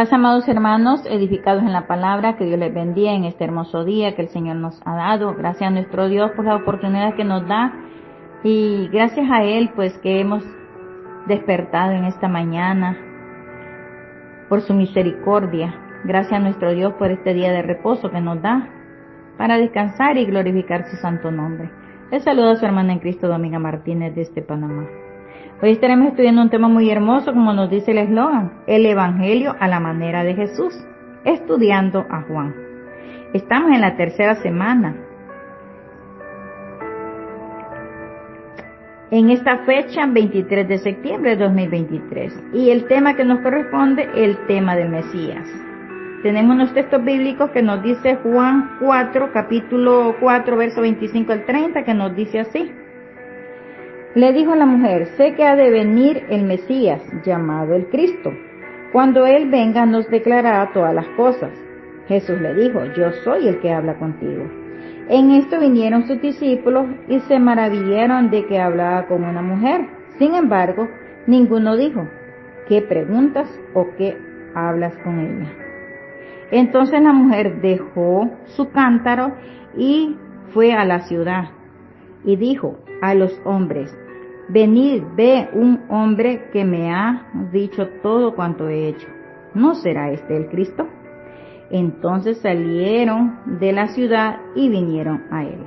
Paz, amados hermanos, edificados en la palabra, que Dios les bendiga en este hermoso día que el Señor nos ha dado. Gracias a nuestro Dios por la oportunidad que nos da y gracias a Él pues que hemos despertado en esta mañana por su misericordia. Gracias a nuestro Dios por este día de reposo que nos da para descansar y glorificar su santo nombre. Les saluda a su hermana en Cristo, Dominga Martínez, desde Panamá. Hoy estaremos estudiando un tema muy hermoso, como nos dice el eslogan, el Evangelio a la manera de Jesús, estudiando a Juan. Estamos en la tercera semana. En esta fecha, 23 de septiembre de 2023. Y el tema que nos corresponde, el tema del Mesías. Tenemos unos textos bíblicos que nos dice Juan 4, capítulo 4, verso 25 al 30, que nos dice así. Le dijo a la mujer, sé que ha de venir el Mesías, llamado el Cristo. Cuando Él venga nos declarará todas las cosas. Jesús le dijo, yo soy el que habla contigo. En esto vinieron sus discípulos y se maravillaron de que hablaba con una mujer. Sin embargo, ninguno dijo, ¿qué preguntas o qué hablas con ella? Entonces la mujer dejó su cántaro y fue a la ciudad y dijo a los hombres, venid, ve un hombre que me ha dicho todo cuanto he hecho. ¿No será este el Cristo? Entonces salieron de la ciudad y vinieron a él.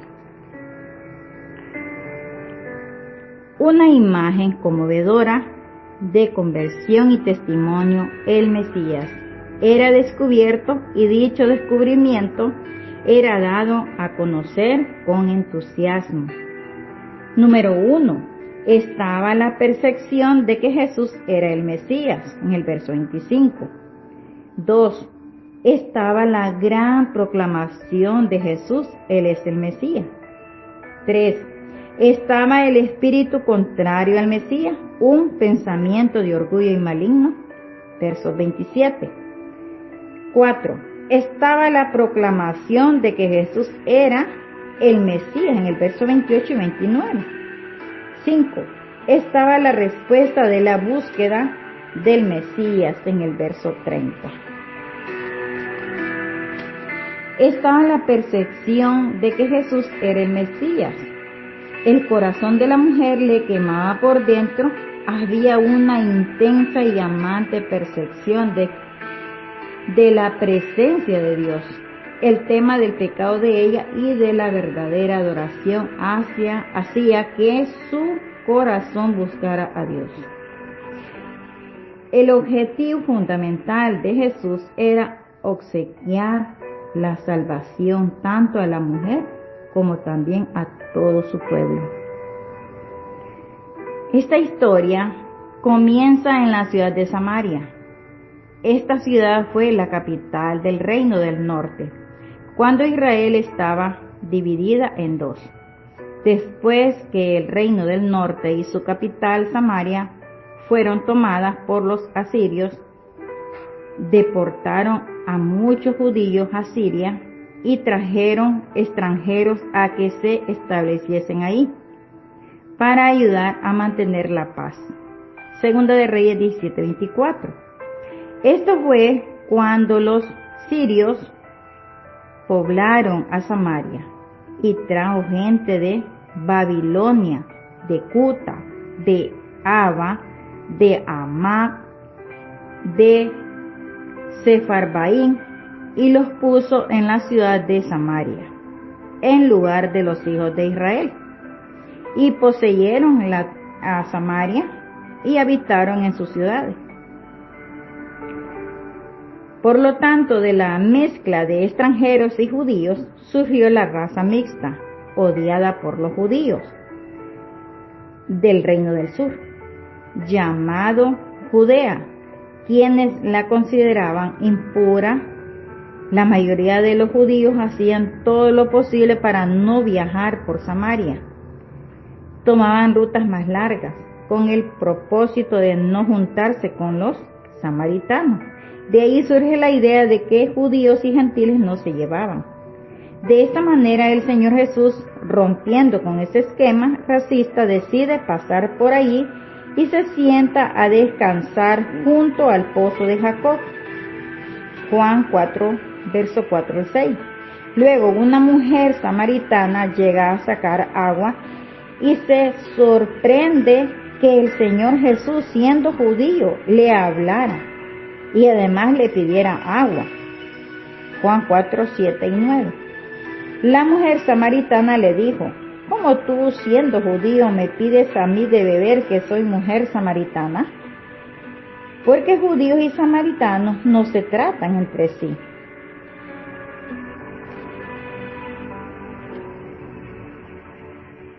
Una imagen conmovedora de conversión y testimonio, el Mesías era descubierto y dicho descubrimiento era dado a conocer con entusiasmo. Número 1. Estaba la percepción de que Jesús era el Mesías, en el verso 25. 2. Estaba la gran proclamación de Jesús, Él es el Mesías. 3. Estaba el espíritu contrario al Mesías, un pensamiento de orgullo y maligno, verso 27. 4. Estaba la proclamación de que Jesús era el Mesías, en el verso 28 y 29. 5. Estaba la respuesta de la búsqueda del Mesías, en el verso 30. Estaba la percepción de que Jesús era el Mesías. El corazón de la mujer le quemaba por dentro. Había una intensa y amante percepción de la presencia de Dios. El tema del pecado de ella y de la verdadera adoración hacía que su corazón buscara a Dios. El objetivo fundamental de Jesús era obsequiar la salvación tanto a la mujer como también a todo su pueblo. Esta historia comienza en la ciudad de Samaria. Esta ciudad fue la capital del reino del norte, cuando Israel estaba dividida en dos. Después que el reino del norte y su capital Samaria fueron tomadas por los asirios, deportaron a muchos judíos a Siria y trajeron extranjeros a que se estableciesen ahí para ayudar a mantener la paz. Segunda de Reyes 17:24. Esto fue cuando los sirios poblaron a Samaria y trajo gente de Babilonia, de Cuta, de Ava, de Hamac, de Sefarbaim y los puso en la ciudad de Samaria, en lugar de los hijos de Israel. Y poseyeron a Samaria y habitaron en sus ciudades. Por lo tanto, de la mezcla de extranjeros y judíos surgió la raza mixta, odiada por los judíos del reino del sur, llamado Judea, quienes la consideraban impura. La mayoría de los judíos hacían todo lo posible para no viajar por Samaria. Tomaban rutas más largas, con el propósito de no juntarse con los samaritanos. De ahí surge la idea de que judíos y gentiles no se llevaban. De esta manera el Señor Jesús, rompiendo con ese esquema racista, decide pasar por allí y se sienta a descansar junto al pozo de Jacob. Juan 4, verso 4 al 6. Luego una mujer samaritana llega a sacar agua y se sorprende que el Señor Jesús, siendo judío, le hablara y además le pidiera agua. Juan 4, 7 y 9. La mujer samaritana le dijo: ¿cómo tú, siendo judío, me pides a mí de beber, que soy mujer samaritana? Porque judíos y samaritanos no se tratan entre sí.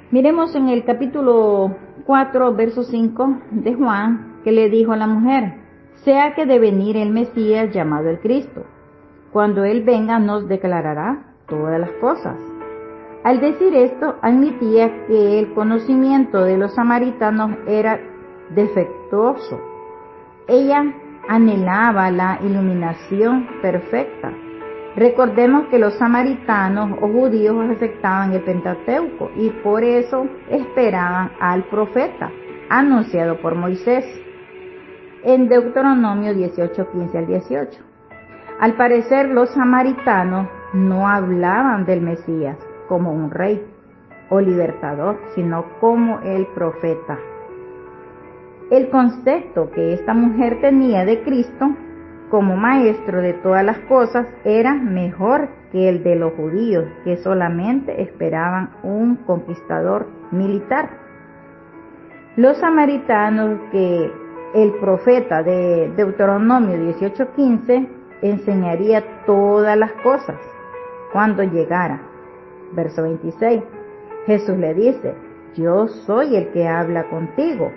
Miremos en el capítulo 4, verso 5 de Juan, que le dijo a la mujer: sea que de venir el Mesías llamado el Cristo. Cuando Él venga nos declarará todas las cosas. Al decir esto, admitía que el conocimiento de los samaritanos era defectuoso. Ella anhelaba la iluminación perfecta. Recordemos que los samaritanos o judíos aceptaban el Pentateuco y por eso esperaban al profeta anunciado por Moisés en Deuteronomio 18, 15 al 18. Al parecer, los samaritanos no hablaban del Mesías como un rey o libertador, sino como el profeta. El concepto que esta mujer tenía de Cristo como maestro de todas las cosas era mejor que el de los judíos, que solamente esperaban un conquistador militar. Los samaritanos, que el profeta de Deuteronomio 18:15 enseñaría todas las cosas cuando llegara. Verso 26. Jesús le dice: yo soy el que habla contigo.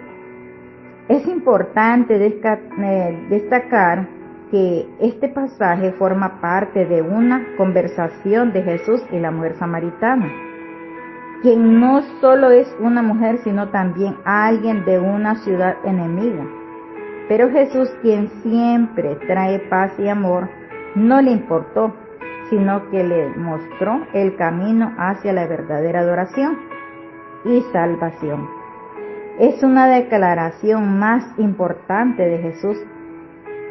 Es importante destacar que este pasaje forma parte de una conversación de Jesús y la mujer samaritana, quien no solo es una mujer, sino también alguien de una ciudad enemiga. Pero Jesús, quien siempre trae paz y amor, no le importó, sino que le mostró el camino hacia la verdadera adoración y salvación. Es una declaración más importante de Jesús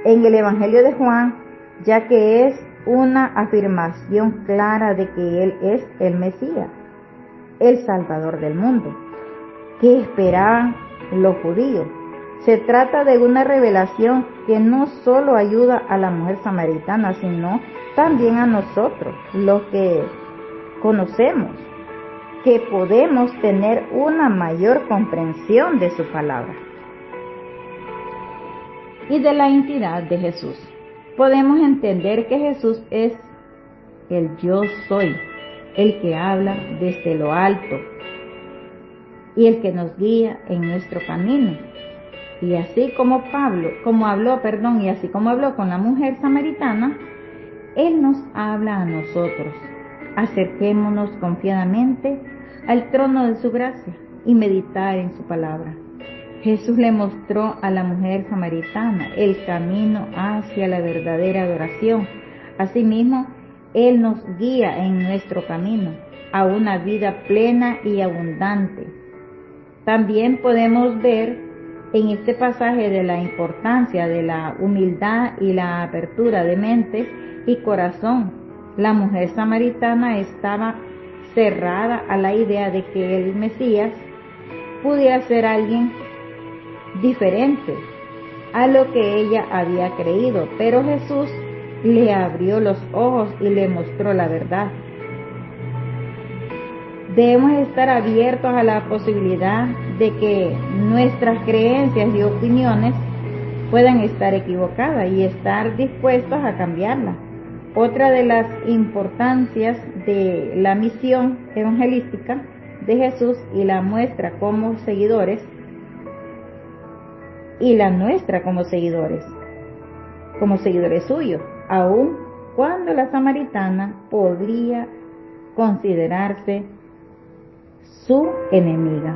en el Evangelio de Juan, ya que es una afirmación clara de que Él es el Mesías, el Salvador del mundo, que esperaban los judíos. Se trata de una revelación que no solo ayuda a la mujer samaritana, sino también a nosotros, los que conocemos, que podemos tener una mayor comprensión de su palabra y de la identidad de Jesús. Podemos entender que Jesús es el yo soy, el que habla desde lo alto y el que nos guía en nuestro camino. Y así como habló con la mujer samaritana, Él nos habla a nosotros. Acerquémonos confiadamente al trono de su gracia y meditar en su palabra. Jesús le mostró a la mujer samaritana el camino hacia la verdadera adoración. Asimismo, Él nos guía en nuestro camino a una vida plena y abundante. También podemos ver en este pasaje de la importancia de la humildad y la apertura de mente y corazón. La mujer samaritana estaba cerrada a la idea de que el Mesías pudiera ser alguien diferente a lo que ella había creído, pero Jesús le abrió los ojos y le mostró la verdad. Debemos estar abiertos a la posibilidad de que nuestras creencias y opiniones puedan estar equivocadas y estar dispuestos a cambiarlas. Otra de las importancias de la misión evangelística de Jesús y la nuestra como seguidores, como seguidores suyos, aun cuando la samaritana podría considerarse su enemiga.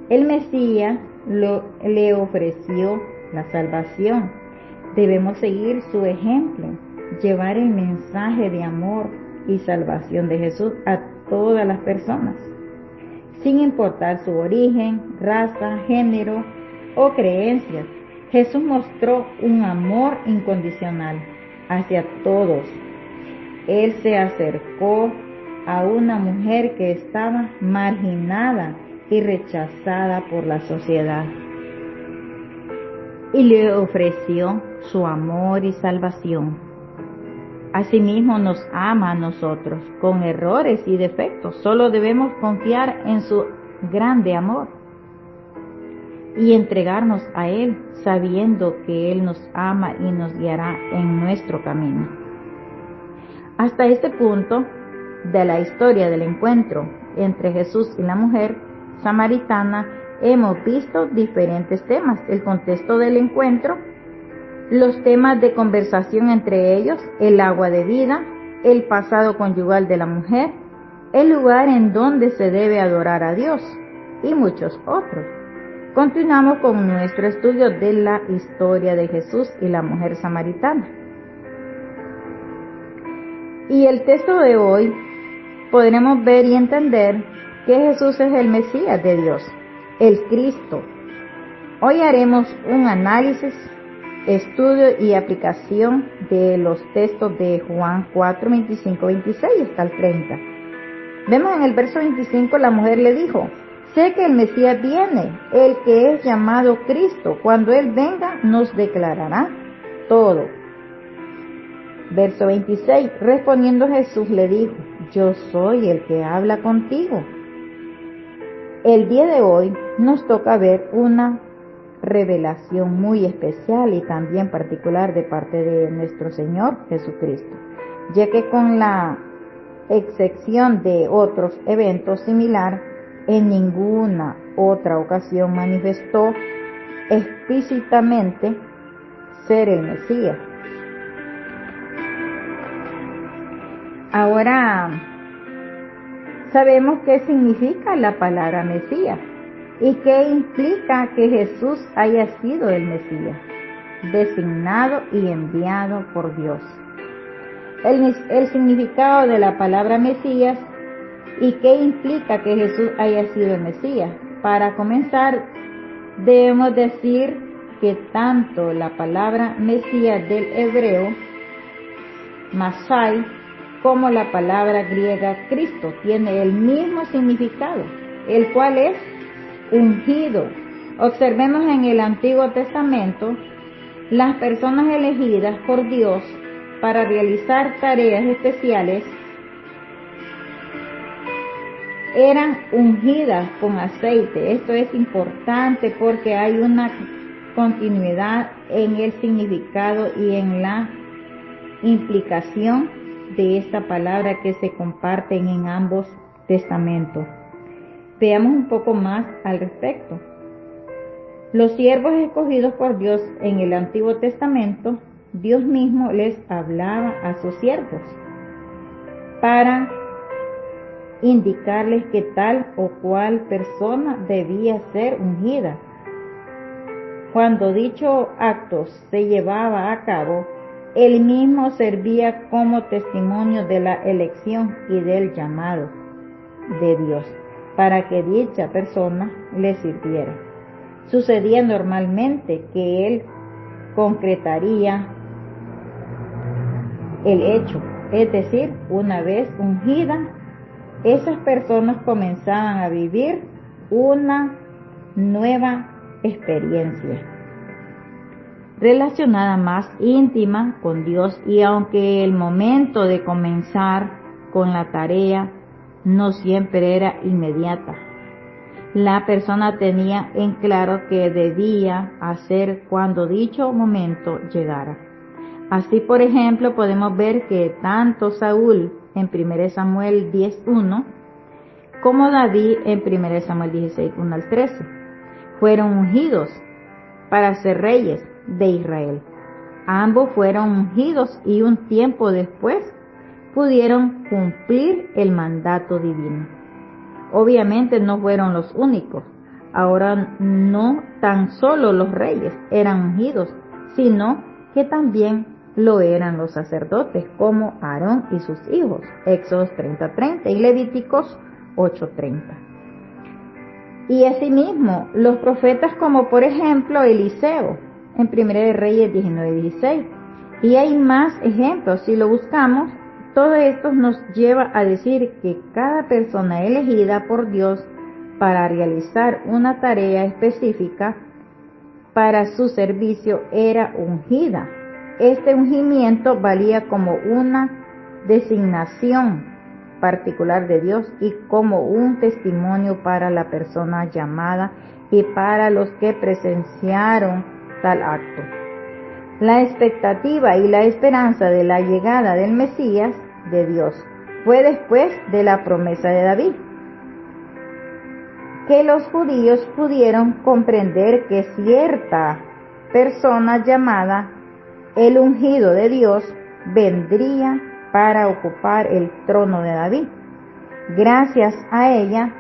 El Mesías le ofreció la salvación. Debemos seguir su ejemplo, llevar el mensaje de amor y salvación de Jesús a todas las personas, sin importar su origen, raza, género o creencias. Jesús mostró un amor incondicional hacia todos. Él se acercó a una mujer que estaba marginada y rechazada por la sociedad y le ofreció su amor y salvación. Asimismo nos ama a nosotros, con errores y defectos. Solo debemos confiar en su grande amor y entregarnos a Él, sabiendo que Él nos ama y nos guiará en nuestro camino. Hasta este punto de la historia del encuentro entre Jesús y la mujer samaritana, hemos visto diferentes temas: el contexto del encuentro, los temas de conversación entre ellos, el agua de vida, el pasado conyugal de la mujer, el lugar en donde se debe adorar a Dios y muchos otros. Continuamos con nuestro estudio de la historia de Jesús y la mujer samaritana. Y el texto de hoy podremos ver y entender que Jesús es el Mesías de Dios, el Cristo. Hoy haremos un análisis, estudio y aplicación de los textos de Juan 4, 25, 26 hasta el 30. Vemos en el verso 25, la mujer le dijo: sé que el Mesías viene, el que es llamado Cristo. Cuando Él venga, nos declarará todo. Verso 26, respondiendo Jesús le dijo: yo soy el que habla contigo. El día de hoy nos toca ver una revelación muy especial y también particular de parte de nuestro Señor Jesucristo, ya que con la excepción de otros eventos similares, en ninguna otra ocasión manifestó explícitamente ser el Mesías. Ahora sabemos qué significa la palabra Mesías y qué implica que Jesús haya sido el Mesías, designado y enviado por Dios. El significado de la palabra Mesías y qué implica que Jesús haya sido el Mesías. Para comenzar, debemos decir que tanto la palabra Mesías del hebreo, Masai, como la palabra griega Cristo tiene el mismo significado, el cual es ungido. Observemos en el Antiguo Testamento, las personas elegidas por Dios para realizar tareas especiales eran ungidas con aceite. Esto es importante porque hay una continuidad en el significado y en la implicación de esta palabra que se comparten en ambos testamentos. Veamos un poco más al respecto. Los siervos escogidos por Dios en el Antiguo Testamento, Dios mismo les hablaba a sus siervos para indicarles que tal o cual persona debía ser ungida. Cuando dicho acto se llevaba a cabo, él mismo servía como testimonio de la elección y del llamado de Dios para que dicha persona le sirviera. Sucedía normalmente que él concretaría el hecho, es decir, una vez ungida, esas personas comenzaban a vivir una nueva experiencia relacionada más íntima con Dios, y aunque el momento de comenzar con la tarea no siempre era inmediata, la persona tenía en claro que debía hacer cuando dicho momento llegara. Así, por ejemplo, podemos ver que tanto Saúl en 1 Samuel 10:1 como David en 1 Samuel 16:1 al 13 fueron ungidos para ser reyes de Israel. Ambos fueron ungidos y un tiempo después pudieron cumplir el mandato divino. Obviamente no fueron los únicos. Ahora no tan solo los reyes eran ungidos, sino que también lo eran los sacerdotes como Aarón y sus hijos, Éxodos 30:30 y Levíticos 8:30. Y asimismo los profetas como por ejemplo Eliseo en 1 Reyes 19:16 Y hay más ejemplos. Si lo buscamos, todo esto nos lleva a decir que cada persona elegida por Dios para realizar una tarea específica para su servicio era ungida. Este ungimiento valía como una designación particular de Dios y como un testimonio para la persona llamada y para los que presenciaron tal acto. La expectativa y la esperanza de la llegada del Mesías de Dios fue después de la promesa de David, que los judíos pudieron comprender que cierta persona llamada el ungido de Dios vendría para ocupar el trono de David. Gracias a ella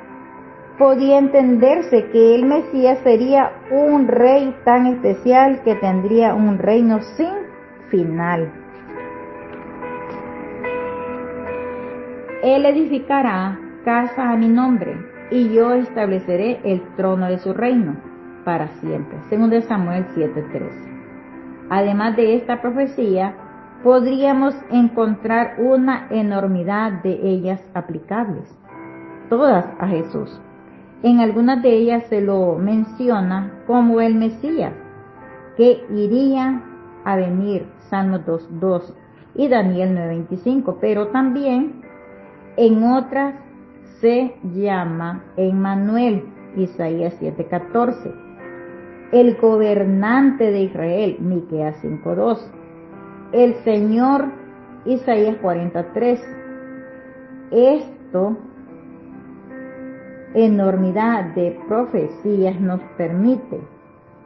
podía entenderse que el Mesías sería un rey tan especial que tendría un reino sin final. Él edificará casa a mi nombre y yo estableceré el trono de su reino para siempre. Según de Samuel 7:3. Además de esta profecía, podríamos encontrar una enormidad de ellas aplicables, todas a Jesús. En algunas de ellas se lo menciona como el Mesías, que iría a venir, Salmo 2:2 y Daniel 9:25, pero también en otras se llama Emmanuel, Isaías 7:14, el gobernante de Israel, Miqueas 5:2, el Señor, Isaías 40:3. Esto enormidad de profecías nos permite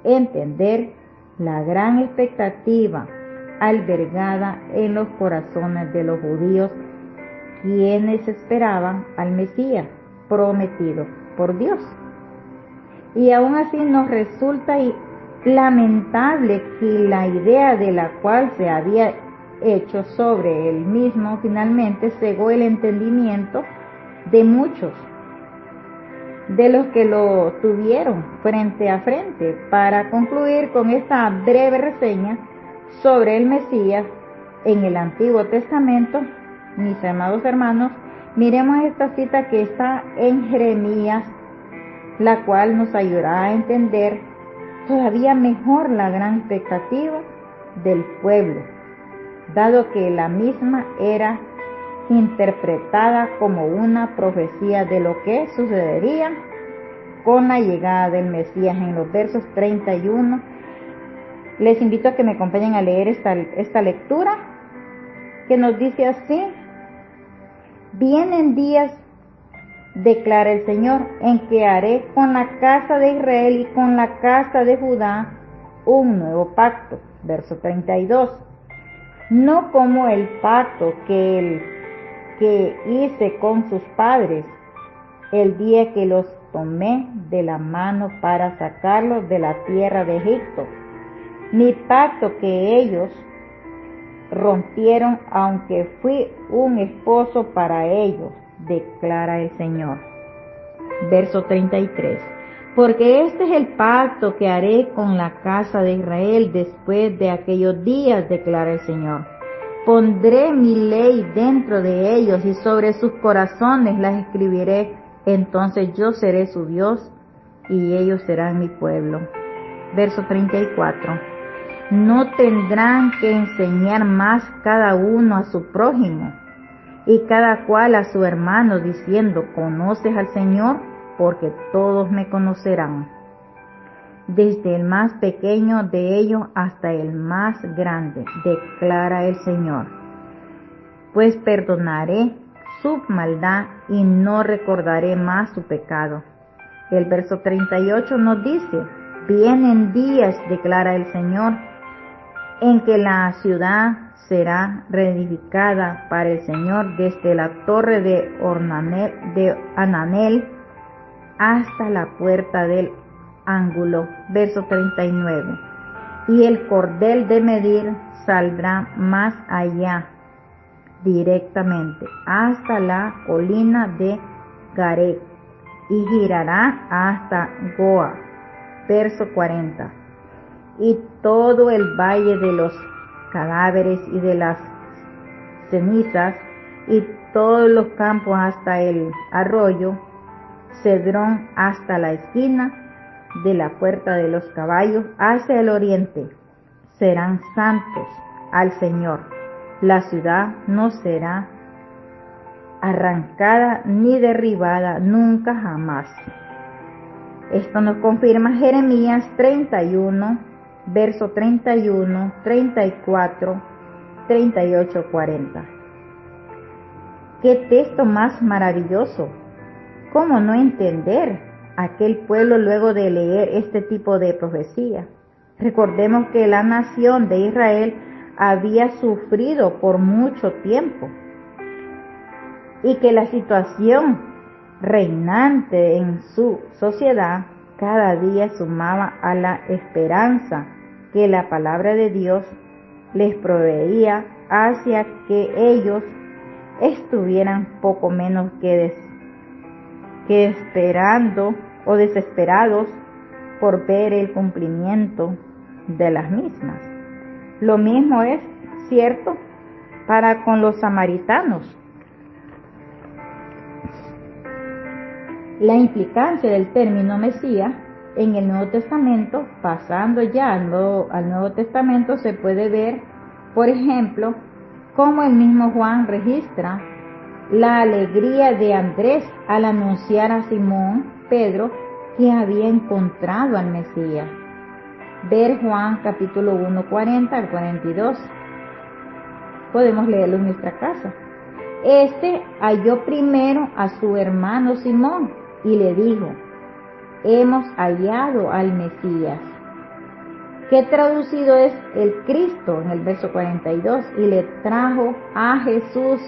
entender la gran expectativa albergada en los corazones de los judíos, quienes esperaban al Mesías prometido por Dios. Y aún así nos resulta lamentable que la idea de la cual se había hecho sobre él mismo finalmente cegó el entendimiento de muchos de los que lo tuvieron frente a frente. Para concluir con esta breve reseña sobre el Mesías en el Antiguo Testamento, mis amados hermanos, miremos esta cita que está en Jeremías, la cual nos ayudará a entender todavía mejor la gran expectativa del pueblo, dado que la misma era interpretada como una profecía de lo que sucedería con la llegada del Mesías. En los versos 31, les invito a que me acompañen a leer esta lectura, que nos dice así: vienen días, declara el Señor, en que haré con la casa de Israel y con la casa de Judá un nuevo pacto. Verso 32. No como el pacto que hice con sus padres el día que los tomé de la mano para sacarlos de la tierra de Egipto, mi pacto que ellos rompieron, aunque fui un esposo para ellos, declara el Señor. Verso 33. Porque este es el pacto que haré con la casa de Israel después de aquellos días, declara el Señor. Pondré mi ley dentro de ellos y sobre sus corazones las escribiré. Entonces yo seré su Dios y ellos serán mi pueblo. Verso 34. No tendrán que enseñar más cada uno a su prójimo y cada cual a su hermano, diciendo: ¿conoces al Señor? Porque todos me conocerán, desde el más pequeño de ellos hasta el más grande, declara el Señor. Pues perdonaré su maldad y no recordaré más su pecado. El verso 38 nos dice: vienen días, declara el Señor, en que la ciudad será reedificada para el Señor desde la torre de Ananel hasta la puerta del ángulo. Verso 39. Y el cordel de medir saldrá más allá directamente hasta la colina de Gareb y girará hasta Goa. Verso 40. Y todo el valle de los cadáveres y de las cenizas, y todos los campos hasta el arroyo Cedrón, hasta la esquina de la puerta de los caballos hacia el oriente, serán santos al Señor. La ciudad no será arrancada ni derribada nunca jamás. Esto nos confirma Jeremías 31, verso 31, 34, 38, 40. ¡Qué texto más maravilloso! ¿Cómo no entender aquel pueblo luego de leer este tipo de profecía? Recordemos que la nación de Israel había sufrido por mucho tiempo y que la situación reinante en su sociedad cada día sumaba a la esperanza que la palabra de Dios les proveía hacia que ellos estuvieran poco menos que esperando o desesperados por ver el cumplimiento de las mismas. Lo mismo es cierto para con los samaritanos. La implicancia del término Mesías en el Nuevo Testamento, pasando ya al Nuevo Testamento, se puede ver, por ejemplo, cómo el mismo Juan registra la alegría de Andrés al anunciar a Simón Pedro que había encontrado al Mesías. Ver Juan capítulo 1, 40 al 42. Podemos leerlo en nuestra casa. Este halló primero a su hermano Simón y le dijo: hemos hallado al Mesías, que traducido es el Cristo en el verso 42, y le trajo a Jesús.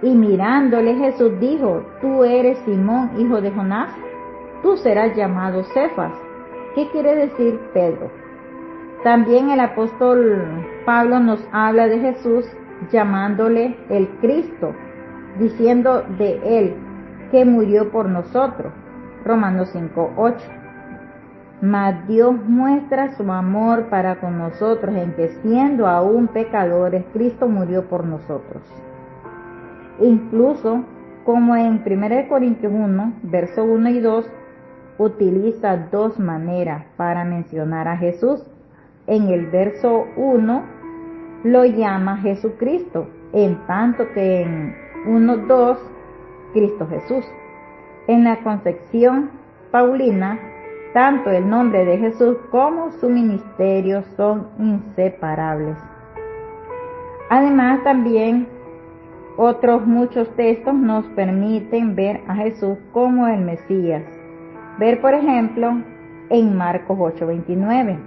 Y mirándole Jesús dijo: tú eres Simón, hijo de Jonás, tú serás llamado Cefas. ¿Qué quiere decir Pedro? También el apóstol Pablo nos habla de Jesús llamándole el Cristo, diciendo de él que murió por nosotros. Romanos 5:8. Mas Dios muestra su amor para con nosotros en que, siendo aún pecadores, Cristo murió por nosotros. Incluso, como en 1 Corintios 1, verso 1 y 2, utiliza dos maneras para mencionar a Jesús. En el verso 1 lo llama Jesucristo, en tanto que en 1:2, Cristo Jesús. En la concepción paulina, tanto el nombre de Jesús como su ministerio son inseparables. Además, también otros muchos textos nos permiten ver a Jesús como el Mesías. Ver, por ejemplo, en Marcos 8:29.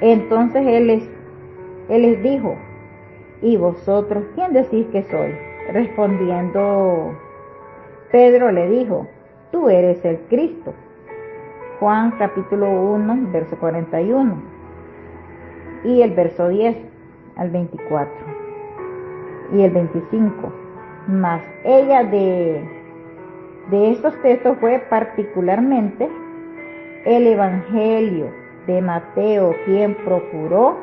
Entonces él les dijo: ¿y vosotros quién decís que soy? Respondiendo Pedro le dijo: tú eres el Cristo. Juan capítulo 1, verso 41. Y el verso 10 al 24. Y el 25. Mas ella de estos textos fue particularmente el Evangelio de Mateo quien procuró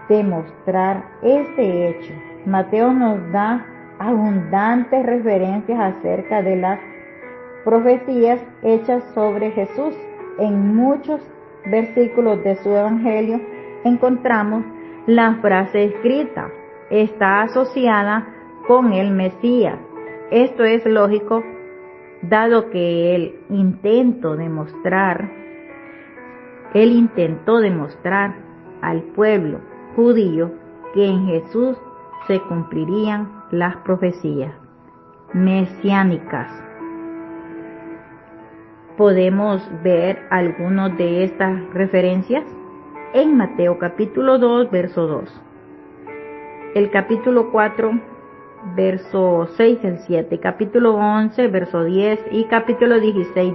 demostrar este hecho. Mateo nos da abundantes referencias acerca de las profecías hechas sobre Jesús. En muchos versículos de su Evangelio encontramos la frase escrita: está asociada con el Mesías. Esto es lógico, dado que él intentó demostrar al pueblo judío que en Jesús se cumplirían las profecías mesiánicas. Podemos ver algunas de estas referencias en Mateo capítulo 2, verso 2, el capítulo 4, verso 6 al 7, capítulo 11, verso 10 y capítulo 16,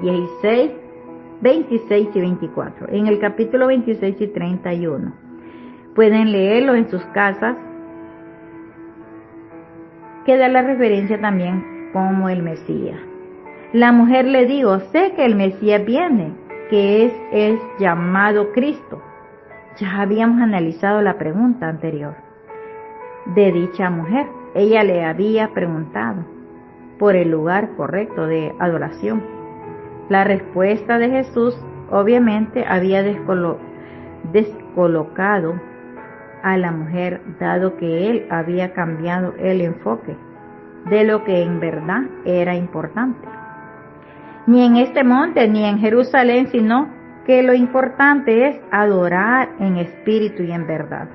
26 y 24. En el capítulo 26 y 31. Pueden leerlo en sus casas, que da la referencia también como el Mesías. La mujer le dijo: sé que el Mesías viene, que es llamado Cristo. Ya habíamos analizado la pregunta anterior de dicha mujer. Ella le había preguntado por el lugar correcto de adoración. La respuesta de Jesús obviamente había descolocado a la mujer, dado que él había cambiado el enfoque de lo que en verdad era importante. Ni en este monte ni en Jerusalén, sino que lo importante es adorar en espíritu y en verdad.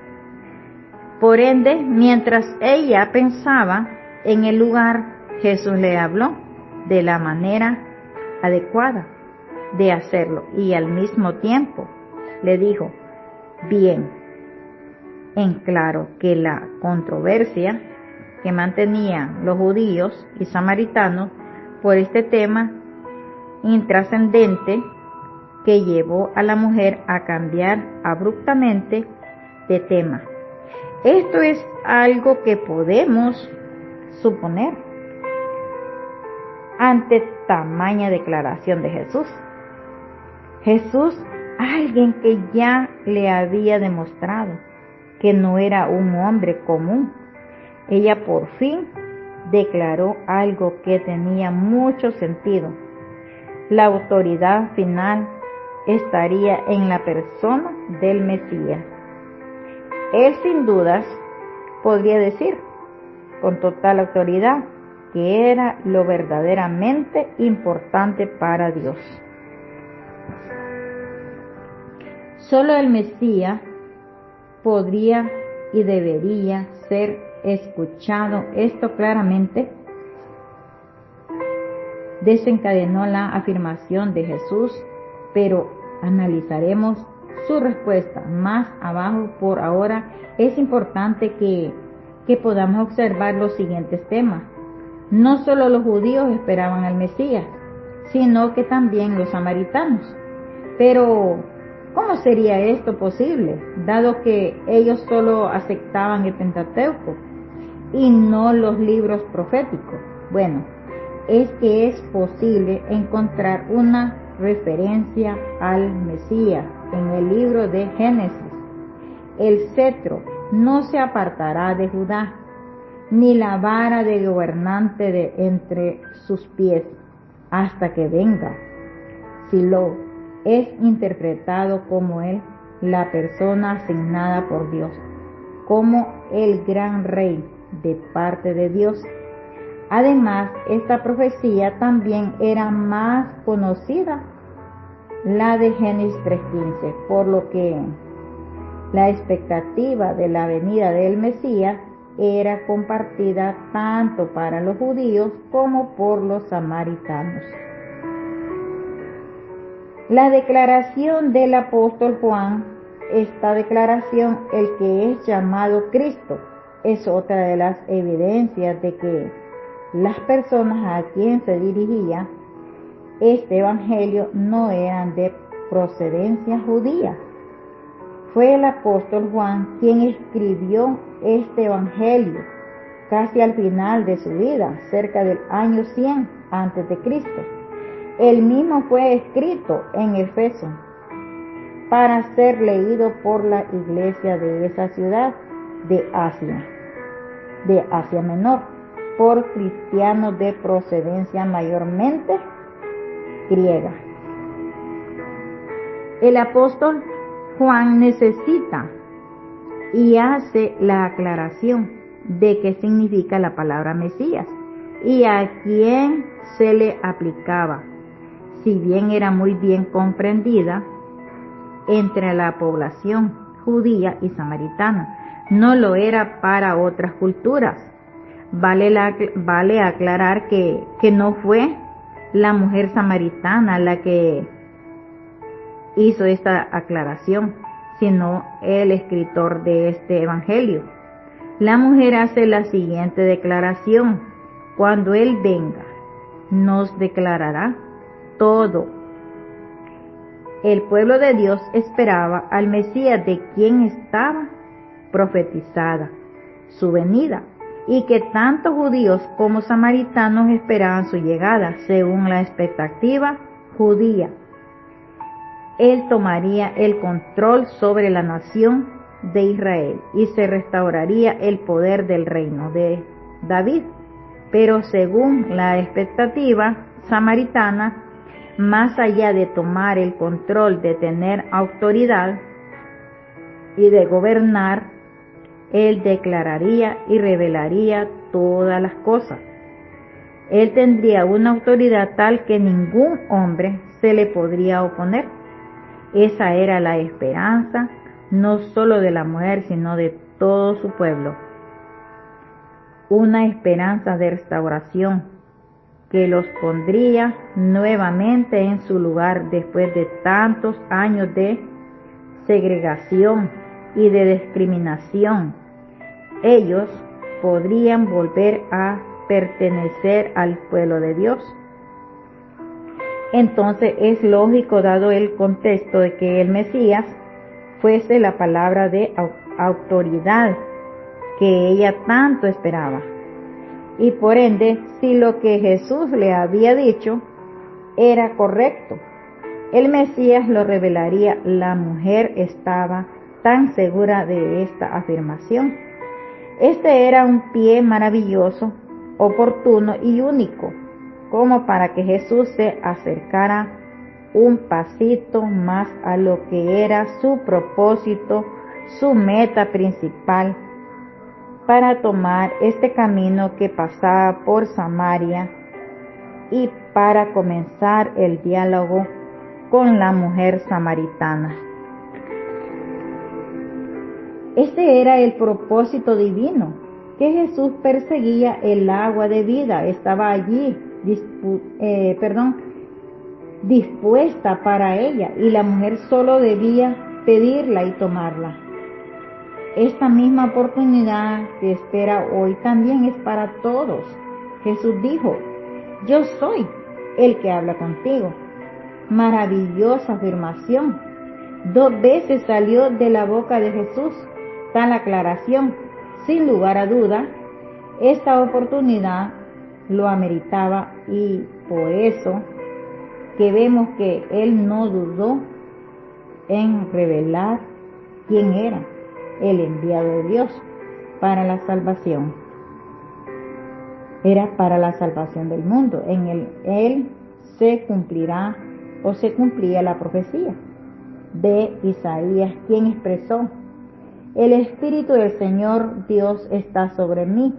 Por ende, mientras ella pensaba en el lugar, Jesús le habló de la manera adecuada de hacerlo y al mismo tiempo le dijo, bien, en claro que la controversia que mantenían los judíos y samaritanos por este tema intrascendente que llevó a la mujer a cambiar abruptamente de tema. Esto es algo que podemos suponer ante tamaña declaración de Jesús. Jesús, alguien que ya le había demostrado que no era un hombre común. Ella por fin declaró algo que tenía mucho sentido. La autoridad final estaría en la persona del Mesías. Él sin dudas podría decir con total autoridad que era lo verdaderamente importante para Dios. Solo el Mesías podría y debería ser escuchado. Esto claramente desencadenó la afirmación de Jesús, pero analizaremos su respuesta más abajo. Por ahora es importante que podamos observar los siguientes temas. No solo los judíos esperaban al Mesías, sino que también los samaritanos. Pero, ¿cómo sería esto posible, dado que ellos solo aceptaban el Pentateuco y no los libros proféticos? Bueno, es que es posible encontrar una referencia al Mesías en el libro de Génesis. El cetro no se apartará de Judá, ni la vara de gobernante de entre sus pies, hasta que venga. Silo es interpretado como la persona asignada por Dios, como el gran rey de parte de Dios. Además, esta profecía también era más conocida, la de Génesis 3:15, por lo que la expectativa de la venida del Mesías era compartida tanto para los judíos como por los samaritanos. La declaración del apóstol Juan, esta declaración, el que es llamado Cristo, es otra de las evidencias de que las personas a quien se dirigía este evangelio no eran de procedencia judía. Fue el apóstol Juan quien escribió este evangelio casi al final de su vida, cerca del año 100 antes de Cristo. El mismo fue escrito en Éfeso para ser leído por la iglesia de esa ciudad de Asia Menor, por cristianos de procedencia mayormente griega. El apóstol Juan necesita y hace la aclaración de qué significa la palabra Mesías y a quién se le aplicaba, si bien era muy bien comprendida entre la población judía y samaritana, no lo era para otras culturas. Vale aclarar que no fue la mujer samaritana la que hizo esta aclaración, sino el escritor de este evangelio. La mujer hace la siguiente declaración: cuando Él venga, nos declarará todo. El pueblo de Dios esperaba al Mesías, de quien estaba profetizada su venida, y que tanto judíos como samaritanos esperaban su llegada, según la expectativa judía. Él tomaría el control sobre la nación de Israel y se restauraría el poder del reino de David. Pero según la expectativa samaritana, más allá de tomar el control, de tener autoridad y de gobernar, Él declararía y revelaría todas las cosas. Él tendría una autoridad tal que ningún hombre se le podría oponer. Esa era la esperanza, no solo de la mujer, sino de todo su pueblo. Una esperanza de restauración que los pondría nuevamente en su lugar después de tantos años de segregación y de discriminación. Ellos podrían volver a pertenecer al pueblo de Dios. Entonces es lógico, dado el contexto, de que el Mesías fuese la palabra de autoridad que ella tanto esperaba. Y por ende, si lo que Jesús le había dicho era correcto, el Mesías lo revelaría. La mujer estaba tan segura de esta afirmación. Este era un pie maravilloso, oportuno y único, como para que Jesús se acercara un pasito más a lo que era su propósito, su meta principal, para tomar este camino que pasaba por Samaria y para comenzar el diálogo con la mujer samaritana. Este era el propósito divino, que Jesús perseguía el agua de vida, estaba allí dispuesta para ella, y la mujer solo debía pedirla y tomarla. Esta misma oportunidad que espera hoy también es para todos. Jesús dijo: yo soy el que habla contigo. Maravillosa afirmación. 2 veces salió de la boca de Jesús tal aclaración. Sin lugar a duda, esta oportunidad lo ameritaba, y por eso que vemos que Él no dudó en revelar quién era el enviado de Dios para la salvación. Era para la salvación del mundo. En Él se cumplía la profecía de Isaías, quien expresó: el Espíritu del Señor Dios está sobre mí,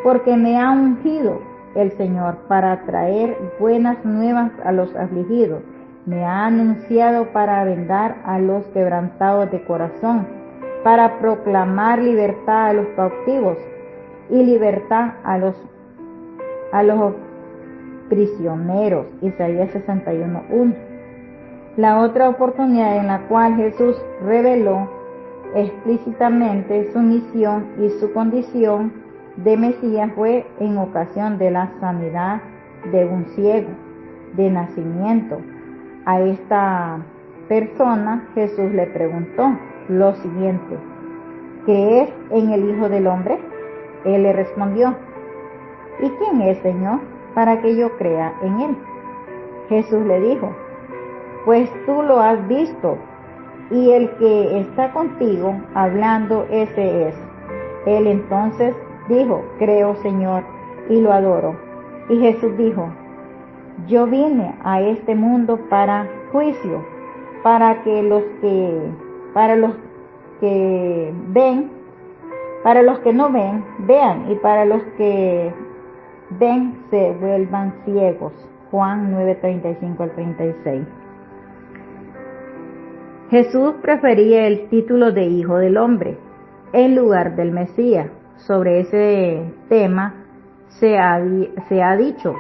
porque me ha ungido el Señor para traer buenas nuevas a los afligidos. Me ha anunciado para vendar a los quebrantados de corazón, para proclamar libertad a los cautivos y libertad a los prisioneros. Isaías 61:1. La otra oportunidad en la cual Jesús reveló explícitamente su misión y su condición de Mesías fue en ocasión de la sanidad de un ciego de nacimiento. A esta persona Jesús le preguntó lo siguiente: ¿crees en el Hijo del Hombre? Él le respondió: ¿y quién es, Señor, para que yo crea en él? Jesús le dijo: pues tú lo has visto, y el que está contigo hablando, ese es. Él entonces dijo: creo, Señor, y lo adoro. Y Jesús dijo: yo vine a este mundo para juicio, para los que no ven, vean, y para los que ven se vuelvan ciegos. Juan 9:35-36. Jesús prefería el título de Hijo del Hombre en lugar del Mesías. Sobre ese tema se ha dicho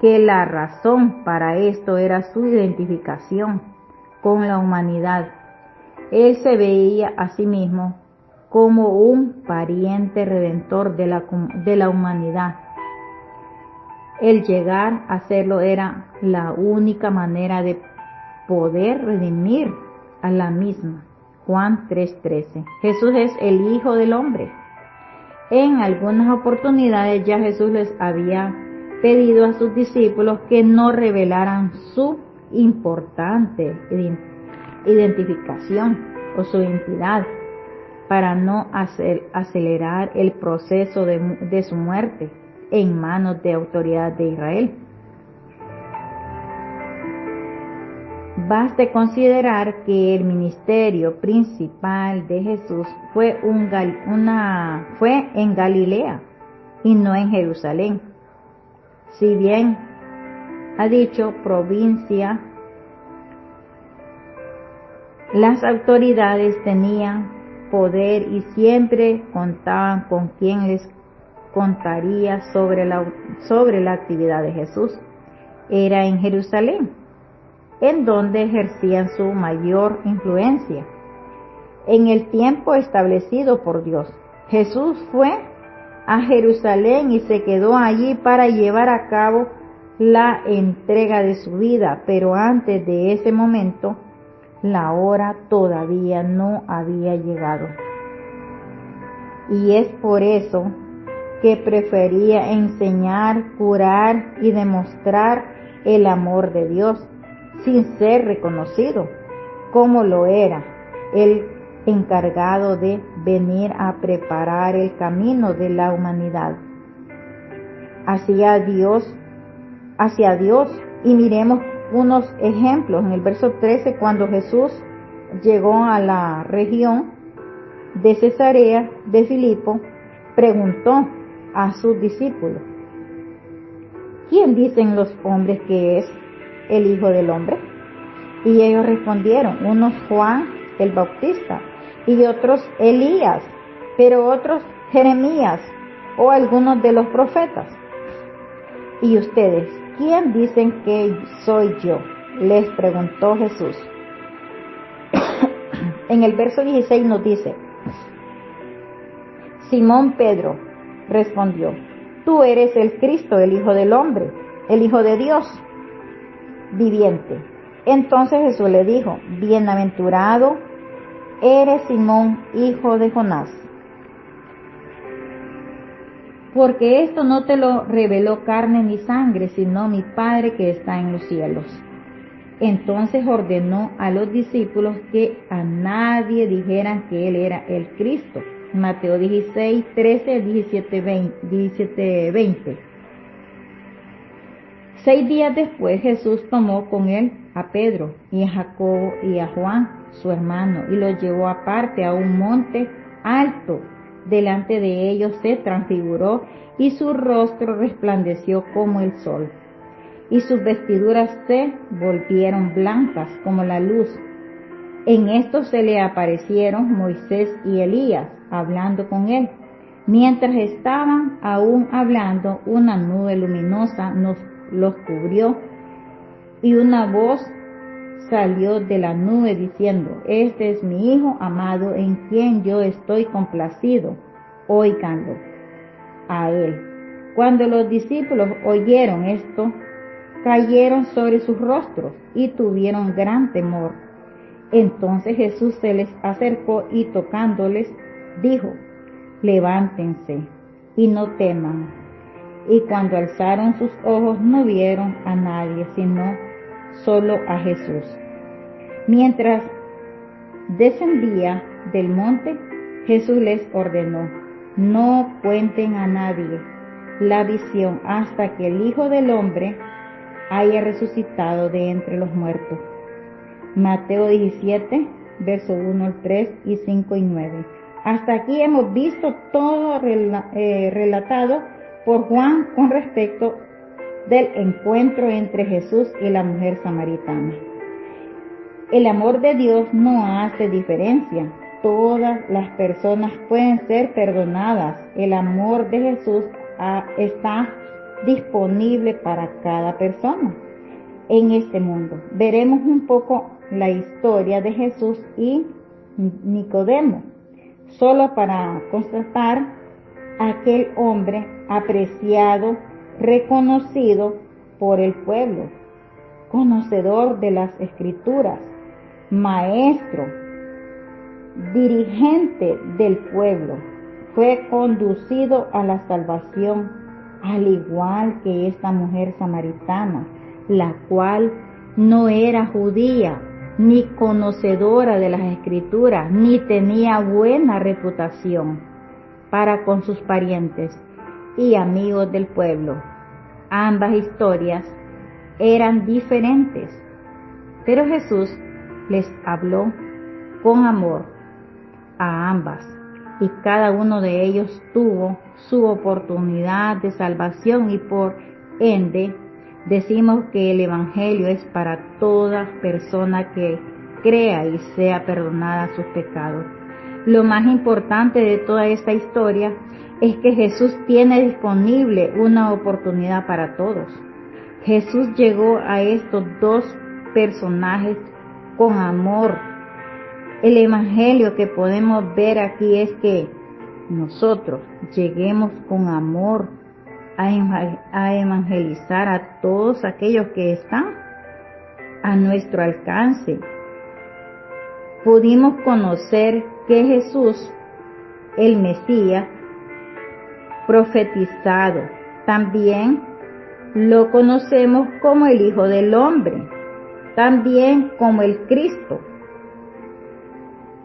que la razón para esto era su identificación con la humanidad. Él se veía a sí mismo como un pariente redentor de la humanidad. El llegar a hacerlo era la única manera de poder redimir a la misma. Juan 3:13. Jesús es el Hijo del Hombre. En algunas oportunidades ya Jesús les había pedido a sus discípulos que no revelaran su importante identificación o su identidad para no acelerar el proceso de su muerte en manos de autoridad de Israel. Baste considerar que el ministerio principal de Jesús fue en Galilea y no en Jerusalén. Si bien ha dicho provincia, las autoridades tenían poder y siempre contaban con quien les contaría sobre la actividad de Jesús. Era en Jerusalén, en donde ejercían su mayor influencia. En el tiempo establecido por Dios, Jesús fue a Jerusalén y se quedó allí para llevar a cabo la entrega de su vida, pero antes de ese momento, la hora todavía no había llegado. Y es por eso que prefería enseñar, curar y demostrar el amor de Dios, sin ser reconocido, como lo era el encargado de venir a preparar el camino de la humanidad hacia Dios. Y miremos unos ejemplos en el verso 13, cuando Jesús llegó a la región de Cesarea de Filipo, preguntó a sus discípulos: ¿quién dicen los hombres que es el Hijo del Hombre? Y ellos respondieron: unos Juan el Bautista, y otros Elías, pero otros Jeremías o algunos de los profetas. ¿Y ustedes, quién dicen que soy yo?, les preguntó Jesús. En el verso 16 nos dice: Simón Pedro respondió: tú eres el Cristo, el Hijo del Hombre, el Hijo de Dios viviente. Entonces Jesús le dijo: bienaventurado eres Simón, hijo de Jonás, porque esto no te lo reveló carne ni sangre, sino mi Padre que está en los cielos. Entonces ordenó a los discípulos que a nadie dijeran que él era el Cristo. Mateo 16, 13, 17, 20. 6 días después Jesús tomó con él a Pedro y a Jacobo y a Juan, su hermano, y los llevó aparte a un monte alto. Delante de ellos se transfiguró y su rostro resplandeció como el sol, y sus vestiduras se volvieron blancas como la luz. En esto se le aparecieron Moisés y Elías hablando con él. Mientras estaban aún hablando, una nube luminosa los cubrió, y una voz salió de la nube diciendo: este es mi Hijo amado, en quien yo estoy complacido, oíganlo a él. Cuando los discípulos oyeron esto, cayeron sobre sus rostros y tuvieron gran temor. Entonces Jesús se les acercó y tocándoles dijo: levántense y no teman. Y cuando alzaron sus ojos no vieron a nadie, sino solo a Jesús. Mientras descendía del monte, Jesús les ordenó: no cuenten a nadie la visión hasta que el Hijo del Hombre haya resucitado de entre los muertos. Mateo 17, verso 1 al 3 y 5 y 9. Hasta aquí hemos visto todo relatado por Juan con respecto del encuentro entre Jesús y la mujer samaritana. El amor de Dios no hace diferencia. Todas las personas pueden ser perdonadas. El amor de Jesús está disponible para cada persona en este mundo. Veremos un poco la historia de Jesús y Nicodemo, solo para constatar aquel hombre apreciado, reconocido por el pueblo, conocedor de las Escrituras, maestro, dirigente del pueblo, fue conducido a la salvación, al igual que esta mujer samaritana, la cual no era judía, ni conocedora de las Escrituras, ni tenía buena reputación para con sus parientes y amigos del pueblo. Ambas historias eran diferentes, pero Jesús les habló con amor a ambas, y cada uno de ellos tuvo su oportunidad de salvación, y por ende decimos que el Evangelio es para toda persona que crea y sea perdonada sus pecados. Lo más importante de toda esta historia es que Jesús tiene disponible una oportunidad para todos. Jesús llegó a estos dos personajes con amor. El evangelio que podemos ver aquí es que nosotros lleguemos con amor a evangelizar a todos aquellos que están a nuestro alcance. Pudimos conocer que Jesús, el Mesías, profetizado, también lo conocemos como el Hijo del Hombre, también como el Cristo.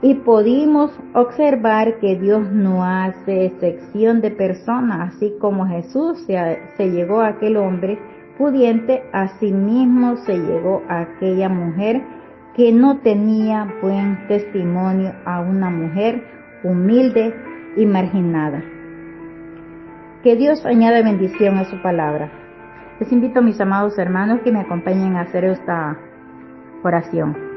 Y pudimos observar que Dios no hace excepción de personas, así como Jesús se llegó a aquel hombre pudiente, asimismo se llegó a aquella mujer que no tenía buen testimonio, a una mujer humilde y marginada. Que Dios añada bendición a su palabra. Les invito, mis amados hermanos, que me acompañen a hacer esta oración.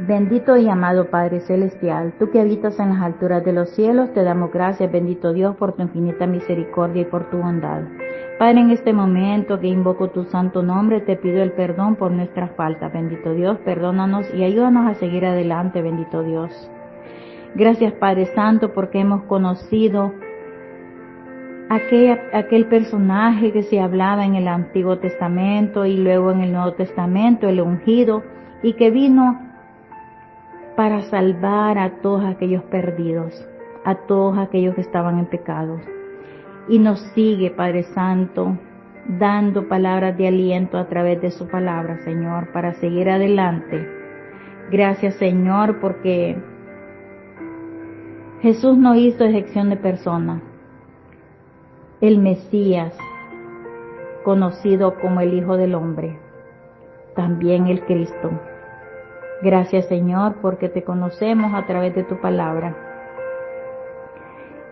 Bendito y amado Padre Celestial, tú que habitas en las alturas de los cielos, te damos gracias, bendito Dios, por tu infinita misericordia y por tu bondad. Padre, en este momento que invoco tu santo nombre, te pido el perdón por nuestras faltas, bendito Dios, perdónanos y ayúdanos a seguir adelante, bendito Dios. Gracias, Padre Santo, porque hemos conocido aquel personaje que se hablaba en el Antiguo Testamento y luego en el Nuevo Testamento, el ungido, y que vino para salvar a todos aquellos perdidos, a todos aquellos que estaban en pecados. Y nos sigue, Padre Santo, dando palabras de aliento a través de su palabra, Señor, para seguir adelante. Gracias, Señor, porque Jesús no hizo excepción de personas. El Mesías, conocido como el Hijo del Hombre, también el Cristo. Gracias, Señor, porque te conocemos a través de tu palabra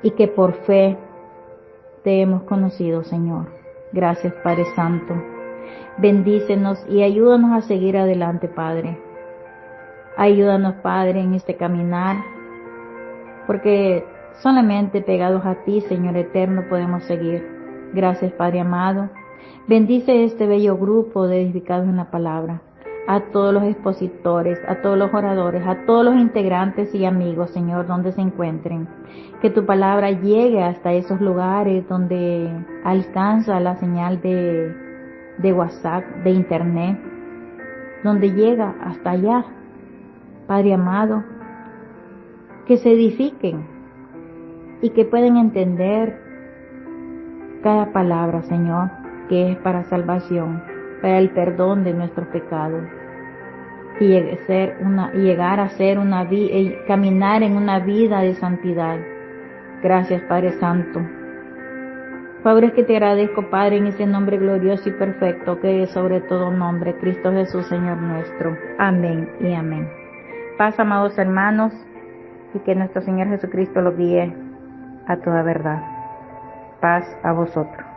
y que por fe te hemos conocido, Señor. Gracias, Padre Santo. Bendícenos y ayúdanos a seguir adelante, Padre. Ayúdanos, Padre, en este caminar, porque solamente pegados a ti, Señor eterno, podemos seguir. Gracias, Padre amado. Bendice este bello grupo de edificados en la palabra, a todos los expositores, a todos los oradores, a todos los integrantes y amigos, Señor, donde se encuentren. Que tu palabra llegue hasta esos lugares donde alcanza la señal de WhatsApp, de Internet, donde llega hasta allá. Padre amado, que se edifiquen y que puedan entender cada palabra, Señor, que es para salvación, para el perdón de nuestros pecados y llegar a ser caminar en una vida de santidad. Gracias, Padre Santo. Padre, que te agradezco, Padre, en ese nombre glorioso y perfecto que es sobre todo nombre, Cristo Jesús, Señor nuestro. Amén y amén. Paz, amados hermanos, y que nuestro Señor Jesucristo los guíe a toda verdad. Paz a vosotros.